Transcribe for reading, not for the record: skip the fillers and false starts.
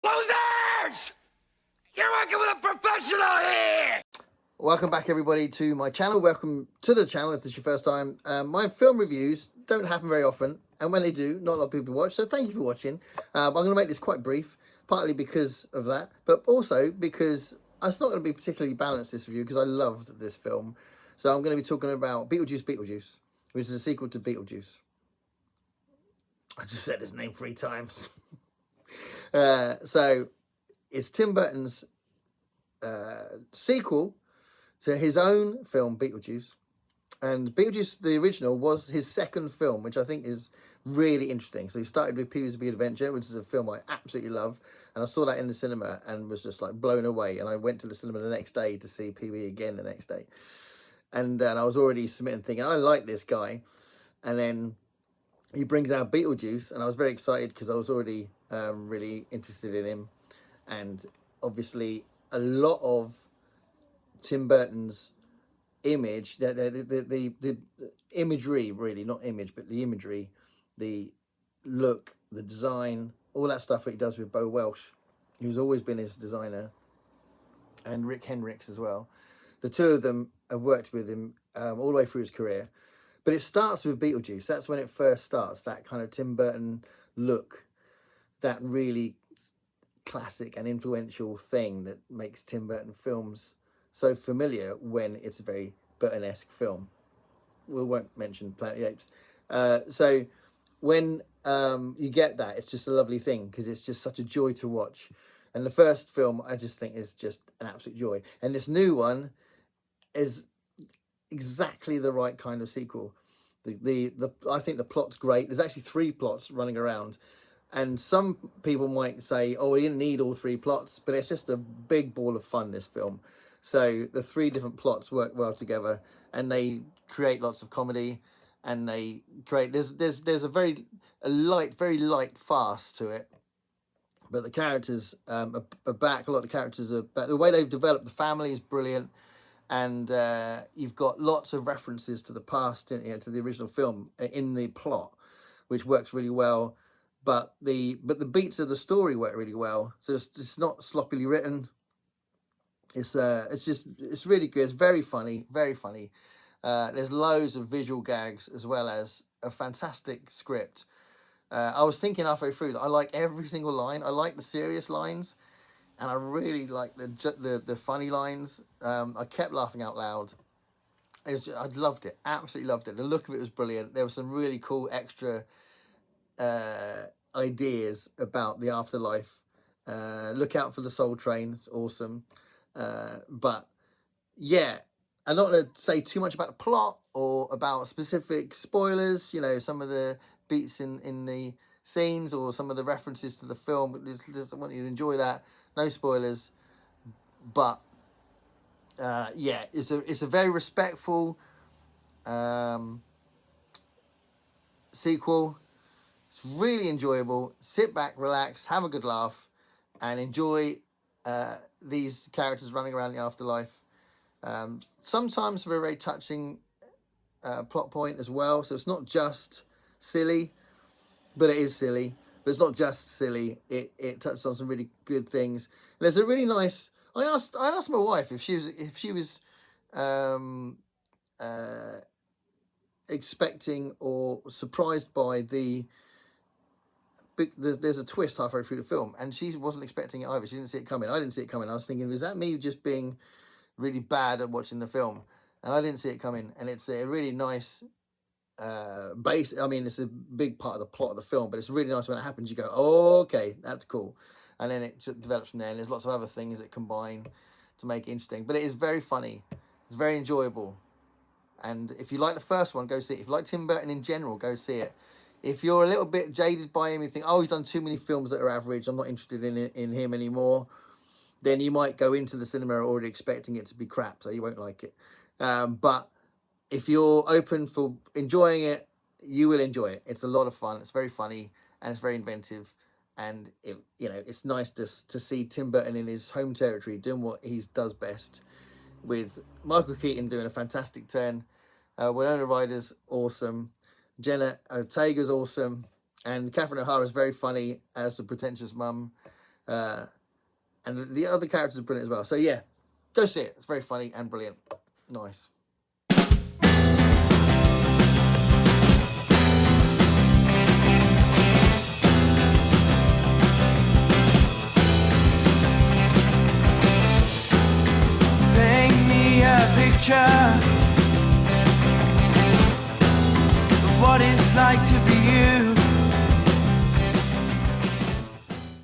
Losers! You're working with a professional here! Welcome back, everybody, to my channel. Welcome to the channel if this is your first time. My film reviews don't happen very often, and when they do, not a lot of people watch, so thank you for watching. I'm going to make this quite brief, partly because of that, but also because it's not going to be particularly balanced, this review, because I loved this film. So I'm going to be talking about Beetlejuice, which is a sequel to Beetlejuice. I just said his name 3 times. So it's Tim Burton's sequel to his own film Beetlejuice, and Beetlejuice the original was his second film, which I think is really interesting. So he started with Pee-wee's Big Adventure, which is a film I absolutely love, and I saw that in the cinema and was just like blown away, and I went to the cinema the next day to see Pee-wee again the next day, and I was already submitting thinking I like this guy, and then he brings out Beetlejuice, and I was very excited because I was already really interested in him, and obviously a lot of Tim Burton's image, the imagery, really, not image, but the imagery, the look, the design, all that stuff that he does with Bo Welsh, who's always been his designer, and Rick Hendricks as well. The two of them have worked with him all the way through his career. But it starts with Beetlejuice. That's when it first starts, that kind of Tim Burton look, that really classic and influential thing that makes Tim Burton films so familiar when it's a very Burton-esque film. We won't mention Planet of the Apes. So when you get that, it's just a lovely thing because it's just such a joy to watch. And the first film, I just think, is just an absolute joy. And this new one is exactly the right kind of sequel. I think the plot's great. There's actually 3 plots running around. And some people might say, oh, we didn't need all 3 plots, but it's just a big ball of fun, this film. So the 3 different plots work well together, and they create lots of comedy, and they create, there's a very light farce to it. But the characters are back. A lot of the characters are back. The way they've developed the family is brilliant, and you've got lots of references to the past, to the original film in the plot, which works really well. But the beats of the story work really well. So it's not sloppily written. It's really good. It's very funny, very funny. There's loads of visual gags as well as a fantastic script. I was thinking halfway through that I like every single line. I like the serious lines, and I really like the funny lines. I kept laughing out loud. I loved it, absolutely loved it. The look of it was brilliant. There were some really cool extra ideas about the afterlife. Look out for the Soul Train. It's awesome. But yeah, I'm not going to say too much about the plot or about specific spoilers, some of the beats in the scenes or some of the references to the film. Just want you to enjoy that. No spoilers. But yeah, it's a very respectful sequel. It's really enjoyable. Sit back, relax, have a good laugh, and enjoy these characters running around the afterlife. Sometimes for a very touching plot point as well. So it's not just silly, but it is silly. But it's not just silly. It touches on some really good things. And there's a really nice. I asked my wife if she was expecting or surprised by there's a twist halfway through the film, and she wasn't expecting it either. She didn't see it coming. I didn't see it coming. I was thinking, is that me just being really bad at watching the film? And I didn't see it coming. And it's a really nice base. I mean, it's a big part of the plot of the film, but it's really nice when it happens. You go, oh, okay, that's cool. And then it develops from there, and there's lots of other things that combine to make it interesting. But it is very funny. It's very enjoyable. And if you like the first one, go see it. If you like Tim Burton in general, go see it. If you're a little bit jaded by him, you think, oh, he's done too many films that are average, I'm not interested in him anymore, then you might go into the cinema already expecting it to be crap, so you won't like it. But if you're open for enjoying it, you will enjoy it. It's a lot of fun. It's very funny, and it's very inventive. And it's nice to see Tim Burton in his home territory doing what he does best, with Michael Keaton doing a fantastic turn. Winona Ryder's awesome. Jenna Ortega's awesome. And Catherine O'Hara's very funny as the pretentious mum. And the other characters are brilliant as well. So yeah, go see it. It's very funny and brilliant. Nice. Paint me a picture of what it's like to